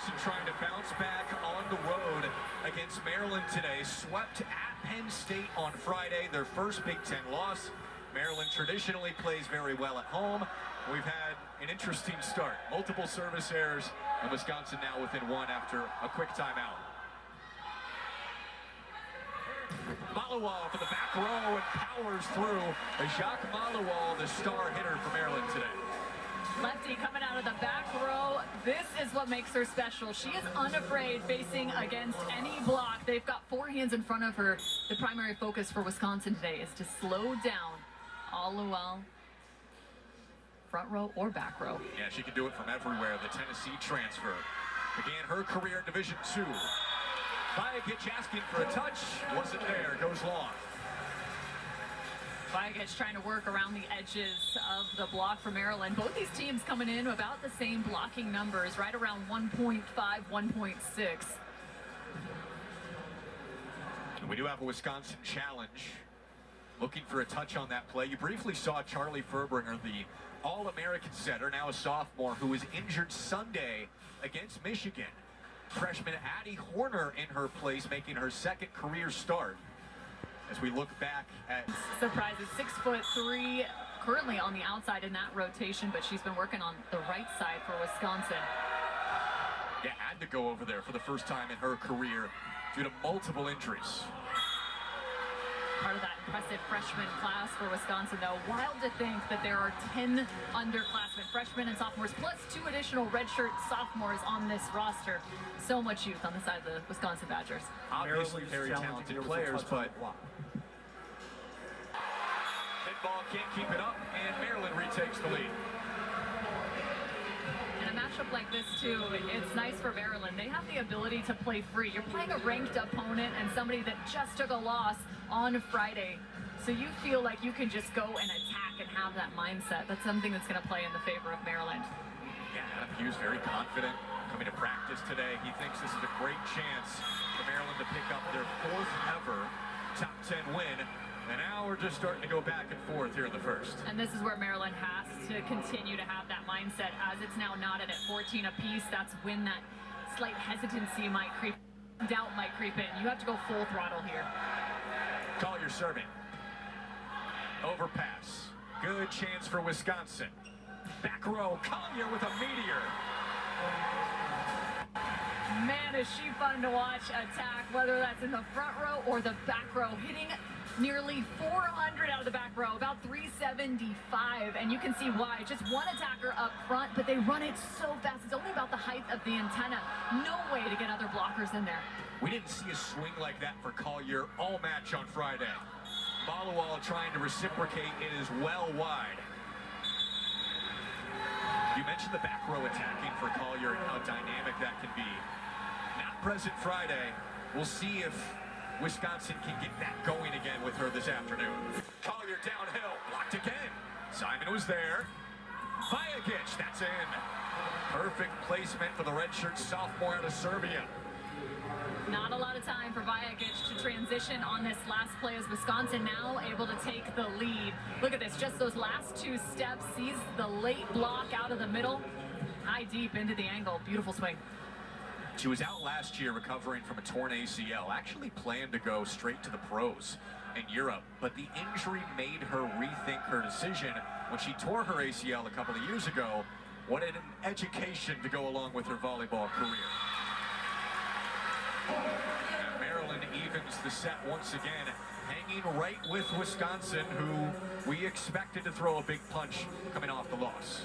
Wisconsin trying to bounce back on the road against Maryland today. Swept at Penn State on Friday, their first Big Ten loss. Maryland traditionally plays very well at home. We've had an interesting start. Multiple service errors, and Wisconsin now within one after a quick timeout. Malawal for the back row and powers through. Jacques Malawal, the star hitter for Maryland today. Lefty coming out of the back row. This is what makes her special. She is unafraid facing against any block. They've got four hands in front of her. The primary focus for Wisconsin today is to slow down Malawal, front row or back row. Yeah, she can do it from everywhere. The Tennessee transfer began her career in Division II. Vajagic asking for a touch, wasn't there, goes long. Vajagic trying to work around the edges of the block for Maryland. Both these teams coming in about the same blocking numbers, right around 1.5, 1.6. We do have a Wisconsin challenge. Looking for a touch on that play. You briefly saw Charlie Furbringer, the All-American setter, now a sophomore, who was injured Sunday against Michigan. Freshman Addie Horner in her place, making her second career start. As we look back at... Surprises, 6'3", currently on the outside in that rotation, but she's been working on the right side for Wisconsin. Yeah, had to go over there for the first time in her career due to multiple injuries. Part of that impressive freshman class for Wisconsin, though. Wild to think that there are 10 underclassmen, freshmen and sophomores, plus 2 additional redshirt sophomores on this roster. So much youth on the side of the Wisconsin Badgers. Obviously very talented players, but Pinball can't keep it up, and Maryland retakes the lead. In a matchup like this, too, it's nice for Maryland. They have the ability to play free. You're playing a ranked opponent and somebody that just took a loss on Friday. So you feel like you can just go and attack and have that mindset. That's something that's going to play in the favor of Maryland. Yeah, Adam Hughes very confident coming to practice today. He thinks this is a great chance for Maryland to pick up their 4th ever top 10 win. And now we're just starting to go back and forth here in the first. And this is where Maryland has to continue to have that mindset. As it's now knotted at 14 apiece, that's when that slight hesitancy might creep, doubt might creep in. You have to go full throttle here. Collier serving. Overpass. Good chance for Wisconsin. Back row, Collier with a meteor. Man, is she fun to watch attack, whether that's in the front row or the back row, hitting nearly 400 out of the back row, about 375, and you can see why. Just one attacker up front, but they run it so fast. It's only about the height of the antenna. No way to get other blockers in there. We didn't see a swing like that for Collier all match on Friday. Malawal trying to reciprocate, it is well wide. You mentioned the back row attacking for Collier and how dynamic that can be. Not present Friday. We'll see if Wisconsin can get that going again with her this afternoon. Collier downhill, blocked again. Simon was there. Vajagic, that's in. Perfect placement for the redshirt sophomore out of Serbia. Not a lot of time for Vajagic to transition on this last play as Wisconsin now able to take the lead. Look at this, just those last 2 steps, sees the late block out of the middle, high deep into the angle, beautiful swing. She was out last year recovering from a torn ACL, actually planned to go straight to the pros in Europe, but the injury made her rethink her decision when she tore her ACL a couple of years ago. What an education to go along with her volleyball career. And Maryland evens the set once again, hanging right with Wisconsin, who we expected to throw a big punch coming off the loss.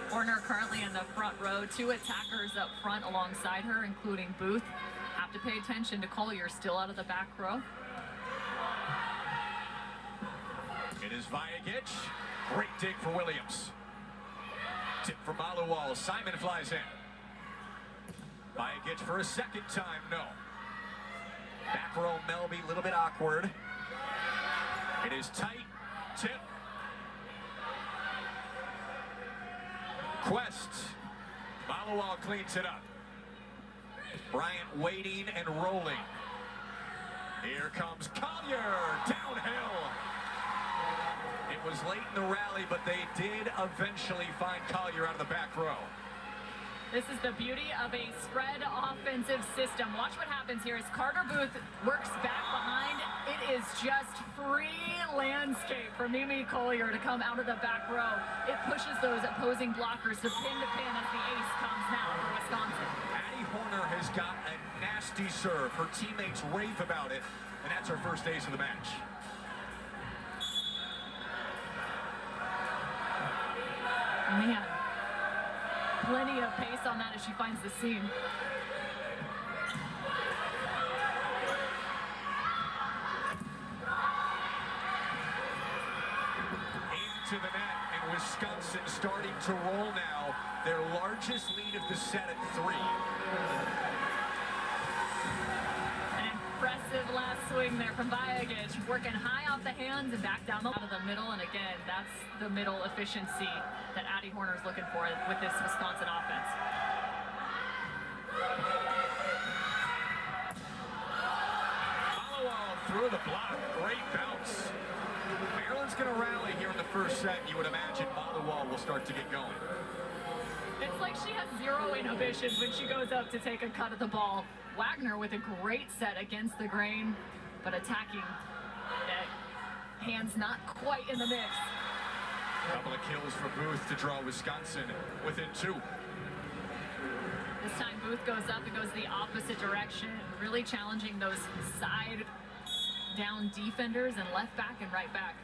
Horner currently in the front row, 2 attackers up front alongside her, including Booth. Have to pay attention to Collier, still out of the back row. It is Vajagic. Great dig for Williams. Tip for Malawal. Simon flies in. Vajagic for a second time, no. Back row Melby, a little bit awkward. It is tight. Tip. Quest. Malawal cleans it up. Bryant waiting and rolling. Here comes Collier, downhill. It was late in the rally, but they did eventually find Collier out of the back row. This is the beauty of a spread offensive system. Watch what happens here as Carter Booth works back behind. It is just free landscape for Mimi Collier to come out of the back row. It pushes those opposing blockers to pin as the ace comes now for Wisconsin. Addie Horner has got a nasty serve. Her teammates rave about it, and that's her first ace of the match. Man, plenty of pace on that as she finds the seam. Into the net, and Wisconsin starting to roll now. Their largest lead of the set at 3. An impressive last swing there from Vajagic, working high off the hands and back down out of the middle. And again, that's the middle efficiency that Addie Horner is looking for with this Wisconsin offense. Follow-on through the block. Great bounce. Maryland's going to rally here in the first set. You would imagine Volleyball will start to get going. It's like she has zero inhibitions when she goes up to take a cut at the ball. Wagner with a great set against the grain, but attacking that hands not quite in the mix. Couple of kills for Booth to draw Wisconsin within 2. This time Booth goes up and goes the opposite direction, really challenging those side down defenders and left back and right back.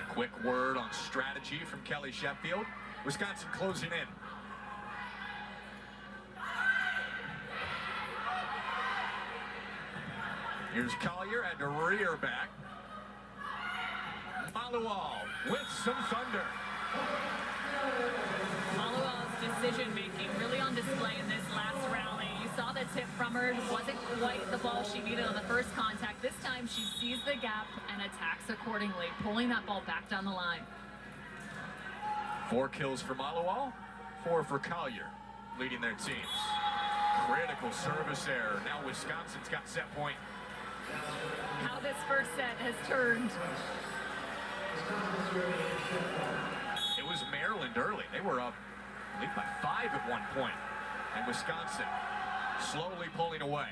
A quick word on strategy from Kelly Sheffield. Wisconsin closing in. Here's Collier and a rear back. Malual with some thunder. Malual's decision-making really on display in this last rally. You saw the tip from her. Wasn't quite the ball she needed on the first contact. This time she sees the gap and attacks accordingly, pulling that ball back down the line. 4 kills for Malual, 4 for Collier, leading their teams. Critical service error. Now Wisconsin's got set point. How this first set has turned. It was Maryland early. They were up, I think, by 5 at one point. And Wisconsin slowly pulling away.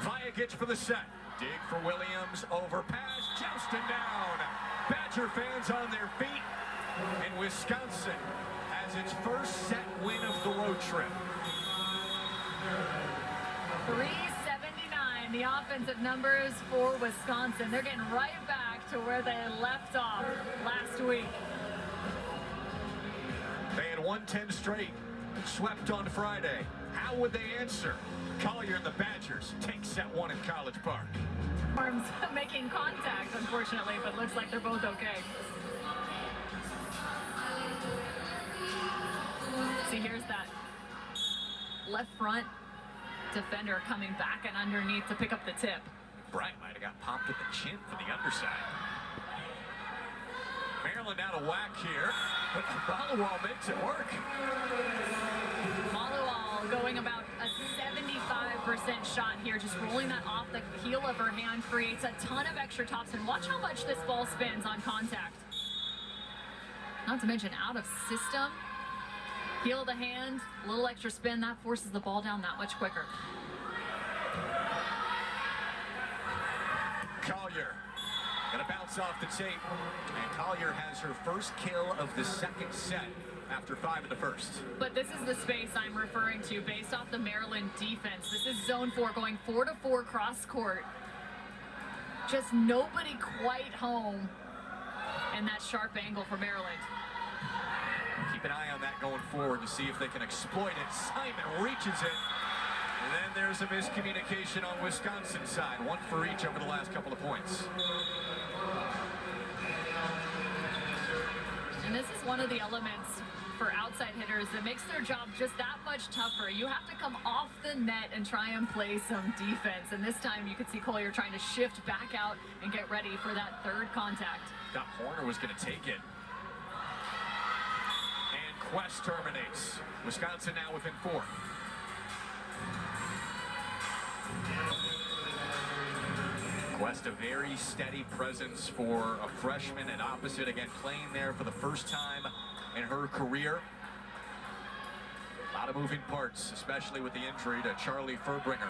Vajagic for the set. Dig for Williams. Overpass. Jousting down. Badger fans on their feet. And Wisconsin has its first set win of the road trip. 379, the offensive numbers for Wisconsin. They're getting right back to where they left off last week. They had won 10 straight, swept on Friday. How would they answer? Collier and the Badgers take set 1 in College Park. Arms making contact, unfortunately, but looks like they're both okay. See, here's that left front defender coming back and underneath to pick up the tip. Bryant might have got popped at the chin for the underside. Maryland out of whack here, but Malual makes it work. Malual going about a 75% shot here, just rolling that off the heel of her hand, creates a ton of extra tops, and watch how much this ball spins on contact. Not to mention out of system. Heel of the hand, a little extra spin, that forces the ball down that much quicker. Collier gonna bounce off the tape, and Collier has her first kill of the second set after 5 in the first. But this is the space I'm referring to based off the Maryland defense. This is zone 4 going 4-4 cross court. Just nobody quite home in that sharp angle for Maryland. Keep an eye on that going forward to see if they can exploit it. Simon reaches it. And then there's a miscommunication on Wisconsin's side. 1 for each over the last couple of points. And this is one of the elements for outside hitters that makes their job just that much tougher. You have to come off the net and try and play some defense. And this time you could see Collier trying to shift back out and get ready for that third contact. Thought Horner was going to take it. And Quest terminates. Wisconsin now within 4. Quest, a very steady presence for a freshman at opposite, again playing there for the first time in her career. A lot of moving parts, especially with the injury to Charlie Furbringer.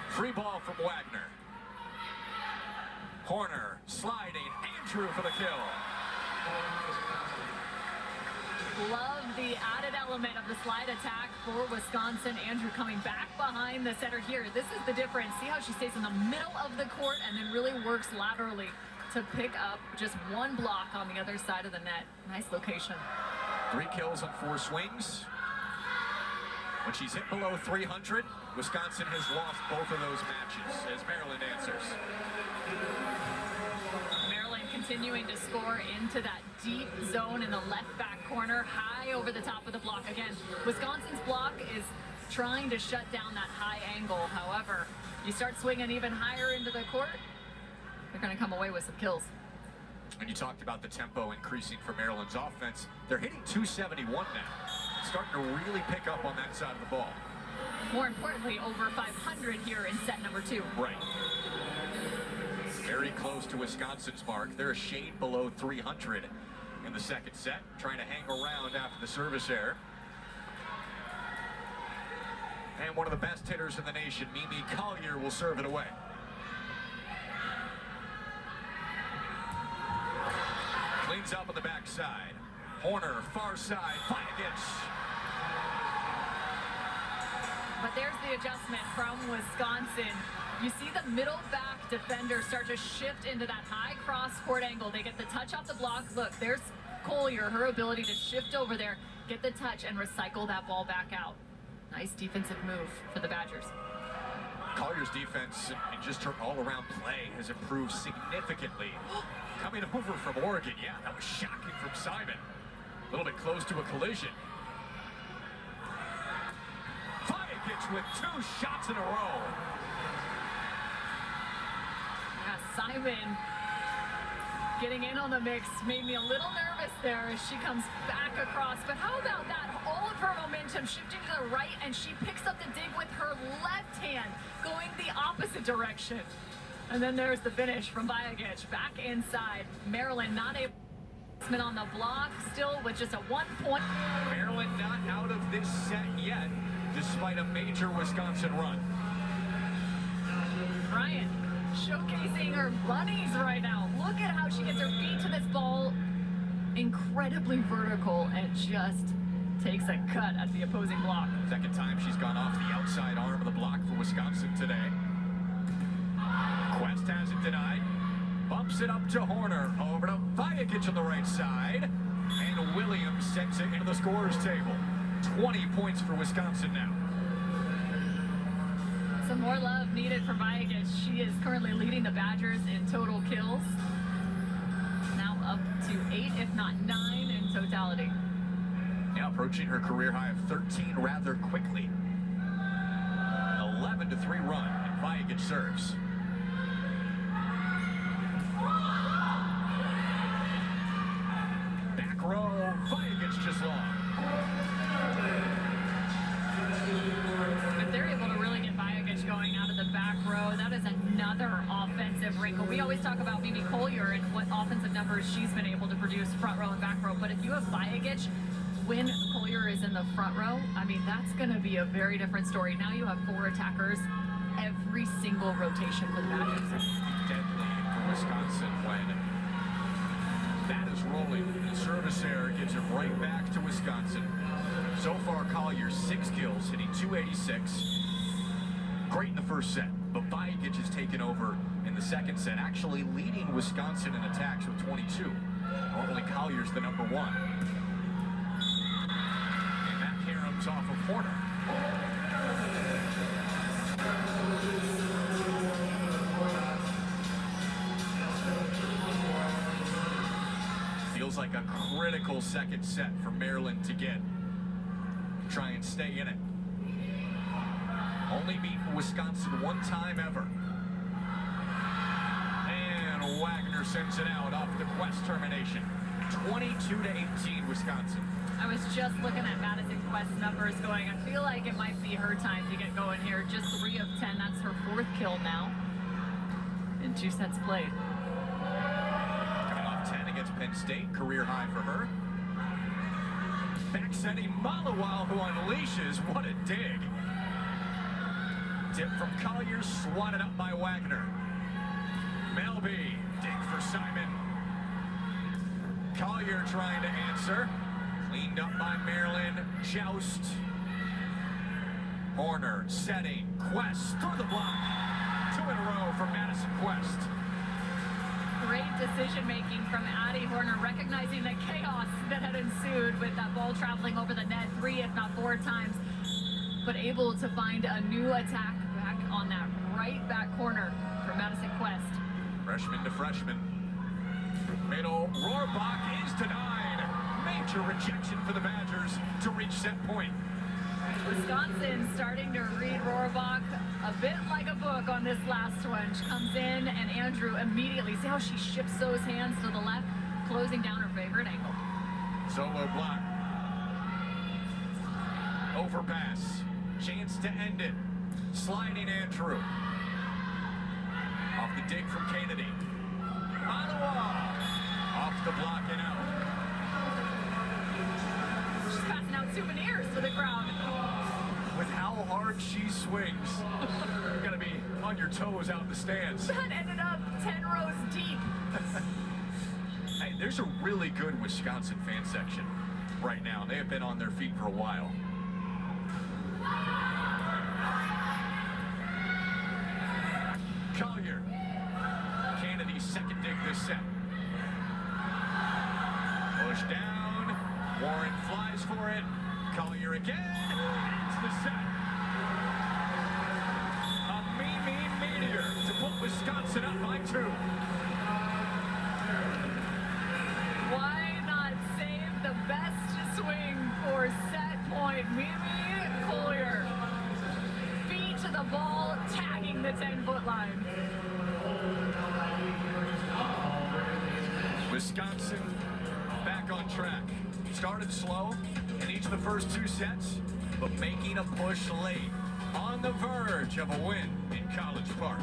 Free ball from Wagner. Horner sliding, Andrew for the kill. Love the added element of the slide attack for Wisconsin. Andrew coming back behind the center here. This is the difference. See how she stays in the middle of the court and then really works laterally to pick up just one block on the other side of the net. Nice location. 3 kills on 4 swings. When she's hit below 300, Wisconsin has lost both of those matches as Maryland answers. Maryland continuing to score into that deep zone in the left back corner, high over the top of the block. Again, Wisconsin's block is trying to shut down that high angle. However, you start swinging even higher into the court, they're going to come away with some kills. And you talked about the tempo increasing for Maryland's offense. They're hitting 271 now. Starting to really pick up on that side of the ball. More importantly, over 500 here in set number 2. Right. Very close to Wisconsin's mark. They're a shade below 300 in the second set, trying to hang around after the service error. And one of the best hitters in the nation, Mimi Collier, will serve it away. Cleans up on the backside. Horner, far side, Vajagic. But there's the adjustment from Wisconsin. You see the middle back defender start to shift into that high cross court angle. They get the touch off the block. Look, there's Collier, her ability to shift over there, get the touch, and recycle that ball back out. Nice defensive move for the Badgers. Collier's defense and just her all-around play has improved significantly. Coming over from Oregon, yeah, that was shocking from Simon. A little bit close to a collision. Vajagic with 2 shots in a row. Yeah, Simon getting in on the mix made me a little nervous there as she comes back across. But how about that? All of her momentum shifting to the right, and she picks up the dig with her left hand, going the opposite direction. And then there's the finish from Vajagic back inside. Maryland not able to on the block, still with just a 1 point. Maryland not out of this set yet, despite a major Wisconsin run. Bryant showcasing her bunnies right now. Look at how she gets her feet to this ball. Incredibly vertical and just takes a cut at the opposing block. Second time she's gone off the outside arm of the block for Wisconsin today. Quest has it denied. Bumps it up to Horner. Over to Vajagic on the right side. And Williams sends it into the scorer's table. 20 points for Wisconsin now. Some more love needed for Vajagic. She is currently leading the Badgers in total kills. Now up to 8, if not 9 in totality. Now approaching her career high of 13 rather quickly. 11-3 run, and Vajagic serves. Back row, Vajagic just long. If they're able to really get Vajagic going out of the back row, that is another offensive wrinkle. We always talk about Mimi Collier and what offensive numbers she's been able to produce front row and back row. But if you have Vajagic when Collier is in the front row, I mean, that's going to be a very different story. Now you have 4 attackers every single rotation for the Badgers. Deadly for Wisconsin when that is rolling. The service error gives it right back to Wisconsin. So far, Collier 6 kills, hitting 286. Great in the first set, but Vajagic has taken over in the second set, actually leading Wisconsin in attacks with 22. Normally, Collier's the number 1. And that caroms off of Horner. Feels like a critical second set for Maryland to get. Try and stay in it. Only beaten Wisconsin 1 time ever. And Wagner sends it out off the Quest termination. 22-18, Wisconsin. I was just looking at Madison Quest's numbers going, I feel like it might be her time to get going here. Just 3 of 10, that's her 4th kill now in 2 sets played. Coming off 10 against Penn State, career high for her. Back setting Malawal, who unleashes. What a dig. Tip from Collier, swatted up by Wagner. Melby, dig for Simon. Collier trying to answer. Cleaned up by Maryland. Joust. Horner setting. Quest through the block. 2 in a row for Madison Quest. Great decision-making from Addie Horner, recognizing the chaos that had ensued with that ball traveling over the net 3, if not 4 times, but able to find a new attack back on that right back corner for Madison Quest. Freshman to freshman. Middle, Rohrbach is denied. Major rejection for the Badgers to reach set point. Wisconsin starting to read Rohrbach a bit like a book on this last one. She comes in, and Andrew immediately, see how she shifts those hands to the left, closing down her favorite angle. Solo block. Overpass. Chance to end it. Sliding Andrew. Off the dig from Kennedy. On the wall. Off the block and out. She's passing out souvenirs to the crowd. With how hard she swings, you're going to be on your toes out in the stands. That ended up 10 rows deep. Hey, there's a really good Wisconsin fan section right now. They have been on their feet for a while. Collier. Kennedy's second dig this set. Push down. Warren flies for it. Collier again. Ends the set. A mean meteor to put Wisconsin up by 2. Why not save the best swing for set point? Mimi Collier. Feet to the ball, tagging the 10-foot line. Wisconsin back on track. Started slow in each of the first 2 sets, but making a push late. On the verge of a win in College Park.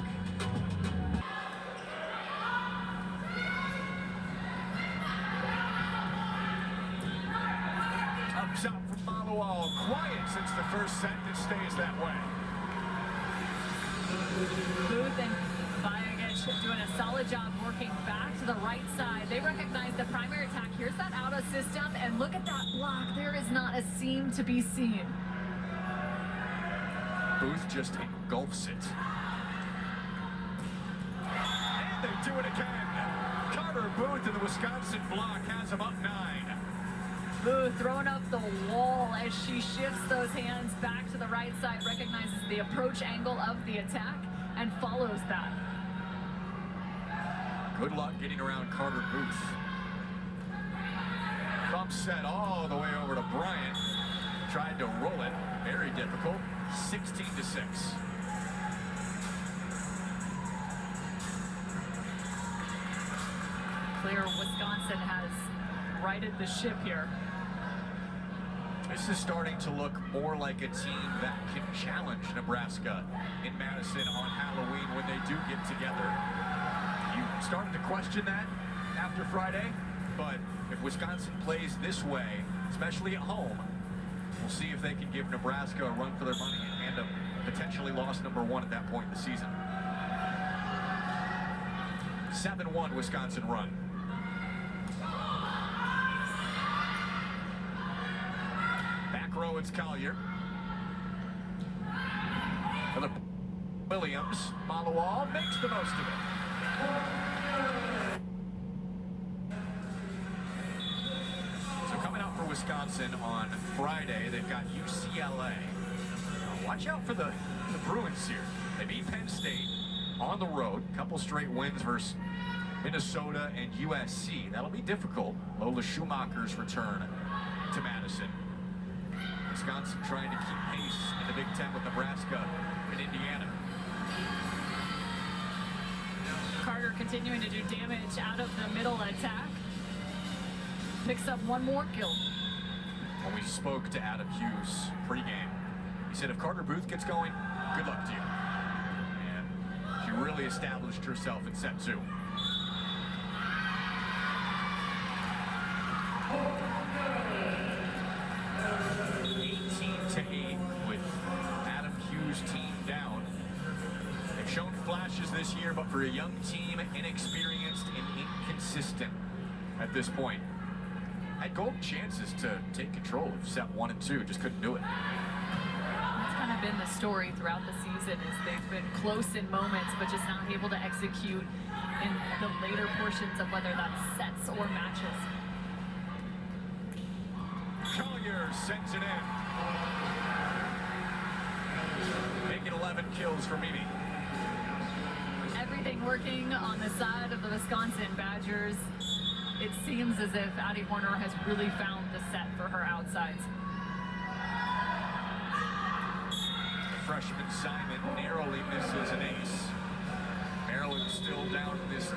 Up top from Malawal. Quiet since the first set. It stays that way. Booth and Vajagic doing a solid job working back to the right side. They recognize the primary attack. Here's that out of system, and look at that block. There is not a seam to be seen. Booth just engulfs it. And they do it again. Carter Booth in the Wisconsin block has him up 9. Booth throwing up the wall as she shifts those hands back to the right side, recognizes the approach angle of the attack, and follows that. Good luck getting around Carter Booth. Thumb set all the way over to Bryant. Tried to roll it. Very difficult. 16-6. Clear Wisconsin has righted the ship here. This is starting to look more like a team that can challenge Nebraska in Madison on Halloween when they do get together. You started to question that after Friday, but if Wisconsin plays this way, especially at home, we'll see if they can give Nebraska a run for their money and hand up potentially loss number 1 at that point in the season. 7-1 Wisconsin run. Back row, it's Collier. Another Williams. Malawal makes the most of it. So coming out for Wisconsin on Friday, they've got UCLA. Now watch out for the Bruins here. They beat Penn State on the road. Couple straight wins versus Minnesota and USC. That'll be difficult. Lola Schumacher's return to Madison. Wisconsin trying to keep pace in the Big Ten with Nebraska and Indiana. Carter continuing to do damage out of the middle attack. picks up one more kill. When we spoke to Adam Hughes pregame, he said if Carter Booth gets going, good luck to you. And she really established herself in set 2. 18-8 with Adam Hughes' team down. They've shown flashes this year, but for a young team, inexperienced and inconsistent at this point. Had golden chances to take control of set 1 and 2, just couldn't do it. That's kind of been the story throughout the season, is they've been close in moments, but just not able to execute in the later portions of whether that's sets or matches. Collier sends it in. Making 11 kills for Mimi. Everything working on the side of the Wisconsin Badgers. It seems as if Addie Horner has really found the set for her outsides. Freshman Simon narrowly misses an ace. Maryland still down in this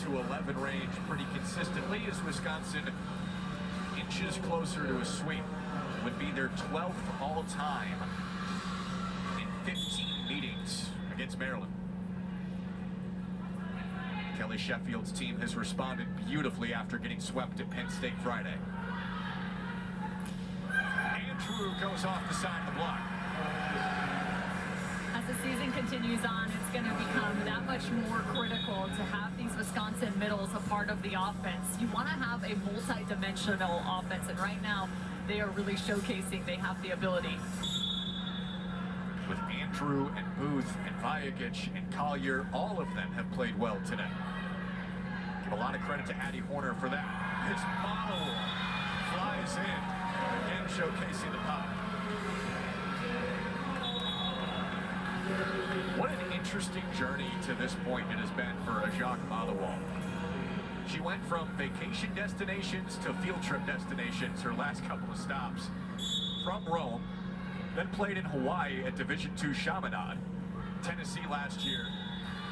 9-11 range pretty consistently as Wisconsin inches closer to a sweep. Would be their 12th all-time in 15 meetings against Maryland. Kelly Sheffield's team has responded beautifully after getting swept at Penn State Friday. Andrew goes off the side of the block. As the season continues on, it's going to become that much more critical to have these Wisconsin middles a part of the offense. You want to have a multi-dimensional offense, and right now they are really showcasing they have the ability. With Andrew and Booth and Vajagic and Collier, all of them have played well today. Give a lot of credit to Addie Horner for that. His model flies in, again showcasing the pop. What an interesting journey to this point it has been for Jacques Malawal. She went from vacation destinations to field trip destinations her last couple of stops. From Rome, then played in Hawaii at Division II Chaminade, Tennessee last year,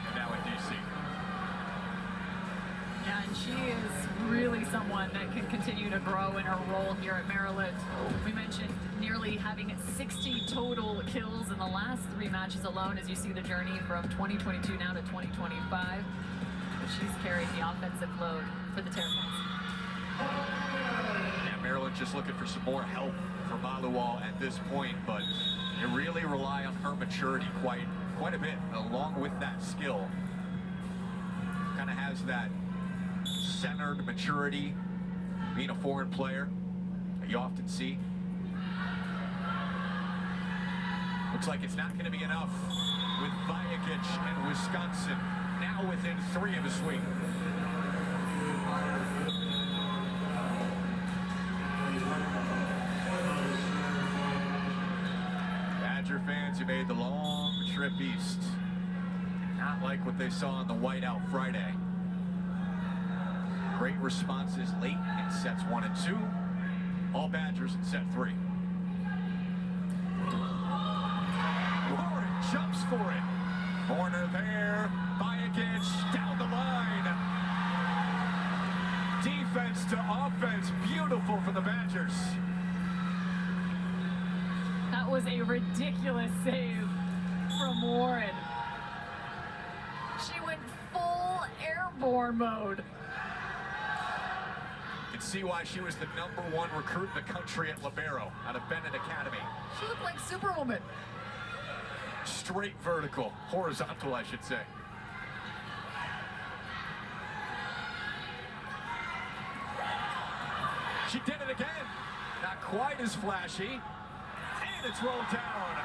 and now in D.C. Yeah, and she is really someone that can continue to grow in her role here at Maryland. We mentioned nearly having 60 total kills in the last 3 matches alone as you see the journey from 2022 now to 2025. She's carried the offensive load for the Terrapins. Yeah, Maryland just looking for some more help for Malawal at this point, but you really rely on her maturity quite a bit, along with that skill. Kind of has that centered maturity, being a foreign player that you often see. Looks like it's not going to be enough with Vajagic and Wisconsin now within 3 of a sweep. Badger fans who made the long trip east not like what they saw on the whiteout Friday. Great responses late in sets 1 and 2. All Badgers in set 3. Warren jumps for it. Horner there. Vajagic down the line. Defense to offense. Beautiful for the Badgers. That was a ridiculous save from Warren. She went full airborne mode. You can see why she was the #1 recruit in the country at Libero out of Bennett Academy. She looked like Superwoman. Straight vertical, horizontal, I should say. She did it again. Not quite as flashy. And it's rolled down.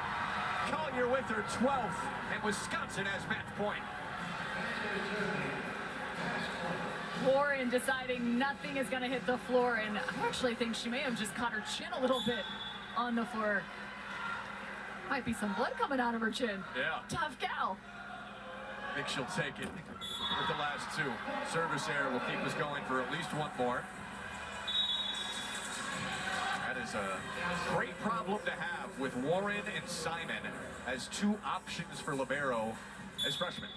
Collier with her 12th, and Wisconsin has match point. Warren deciding nothing is going to hit the floor, and I actually think she may have just caught her chin a little bit on the floor. Might be some blood coming out of her chin. Yeah. Tough gal. I think she'll take it with the last 2. Service error will keep us going for at least 1 more. That is a great problem to have with Warren and Simon as 2 options for libero as freshmen.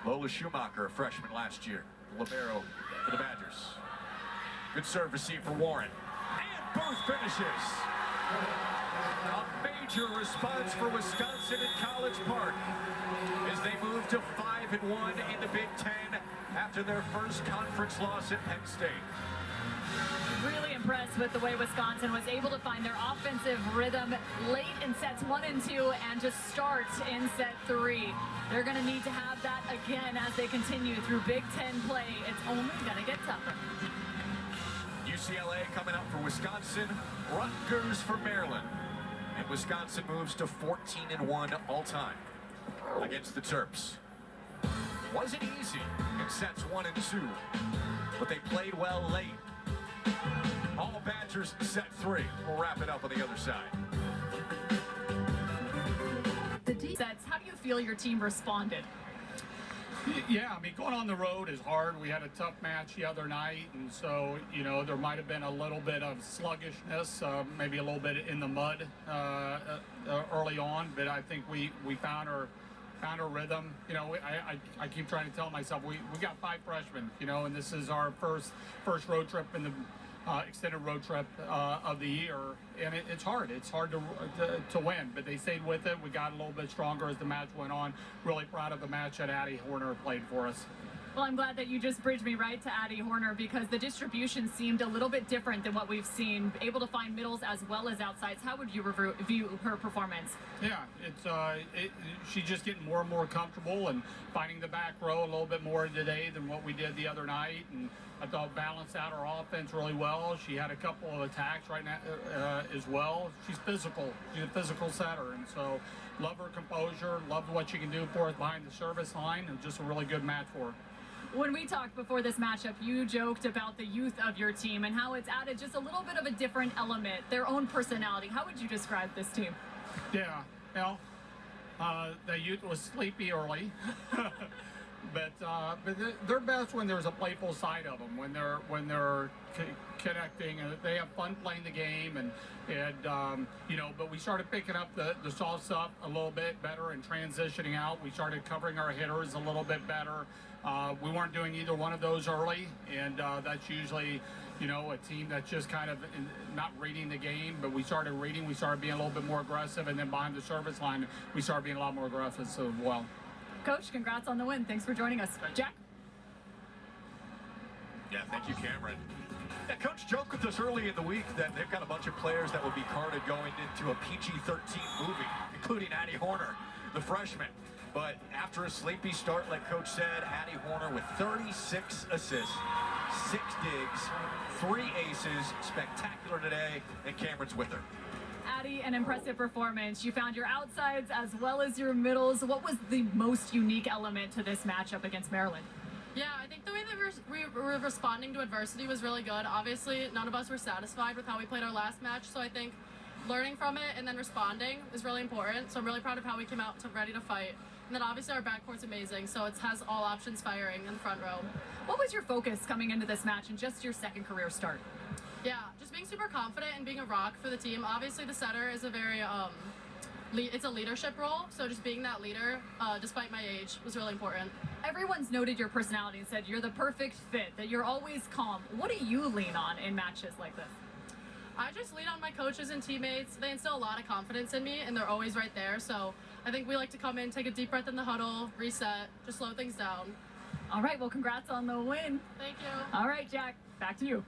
Lola Schumacher, a freshman last year. libero for the Badgers. Good serve receive for Warren. And both finishes. A major response for Wisconsin in College Park as they move to 5-1 in the Big Ten after their first conference loss at Penn State. Really impressed with the way Wisconsin was able to find their offensive rhythm late in sets 1 and 2 and just start in set 3. They're going to need to have that again as they continue through Big Ten play. It's only going to get tougher. UCLA coming up for Wisconsin, Rutgers for Maryland. And Wisconsin moves to 14-1 all-time against the Terps. Wasn't easy in sets 1 and 2, but they played well late. All Badgers set 3. We'll wrap it up on the other side. The sets, how do you feel your team responded? Yeah, I mean, going on the road is hard. We had a tough match the other night, and so, you know, there might have been a little bit of sluggishness, maybe a little bit in the mud early on, but I think we found our rhythm. You know, I keep trying to tell myself we got 5 freshmen, you know, and this is our first road trip in the extended road trip of the year, and it's hard. It's hard to win, but they stayed with it. We got a little bit stronger as the match went on. Really proud of the match that Addie Horner played for us. Well, I'm glad that you just bridged me right to Addie Horner because the distribution seemed a little bit different than what we've seen. Able to find middles as well as outsides. How would you view her performance? Yeah, she's just getting more and more comfortable and finding the back row a little bit more today than what we did the other night. And I thought balanced out our offense really well. She had a couple of attacks right now as well. She's physical. She's a physical setter, and so love her composure. Love what she can do for us behind the service line, and just a really good match for her. When we talked before this matchup, you joked about the youth of your team and how it's added just a little bit of a different element, their own personality. How would you describe this team? Yeah, well, the youth was sleepy early, but they're best when there's a playful side of them, when they're connecting and they have fun playing the game, and you know. But we started picking up the soft stuff a little bit better and transitioning out. We started covering our hitters a little bit better. We weren't doing either one of those early, and that's usually, you know, a team that's just kind of not reading the game. But we started reading, we started being a little bit more aggressive, and then behind the service line, we started being a lot more aggressive as well. Coach, congrats on the win. Thanks for joining us. Jack? Yeah, thank you, Cameron. Yeah, Coach joked with us early in the week that they've got a bunch of players that will be carded going into a PG-13 movie, including Addie Horner, the freshman. But after a sleepy start, like Coach said, Addie Horner with 36 assists, 6 digs, 3 aces, spectacular today, and Cameron's with her. Addie, an impressive performance. You found your outsides as well as your middles. What was the most unique element to this matchup against Maryland? Yeah, I think the way that we were responding to adversity was really good. Obviously, none of us were satisfied with how we played our last match, so I think learning from it and then responding is really important. So I'm really proud of how we came out ready to fight. And then obviously our backcourt's amazing, so it has all options firing in the front row. What was your focus coming into this match and just your second career start? Yeah, just being super confident and being a rock for the team. Obviously the setter is a very, it's a leadership role, so just being that leader, despite my age, was really important. Everyone's noted your personality and said you're the perfect fit, that you're always calm. What do you lean on in matches like this? I just lean on my coaches and teammates. They instill a lot of confidence in me, and they're always right there. So I think we like to come in, take a deep breath in the huddle, reset, just slow things down. All right, well, congrats on the win. Thank you. All right, Jack, back to you.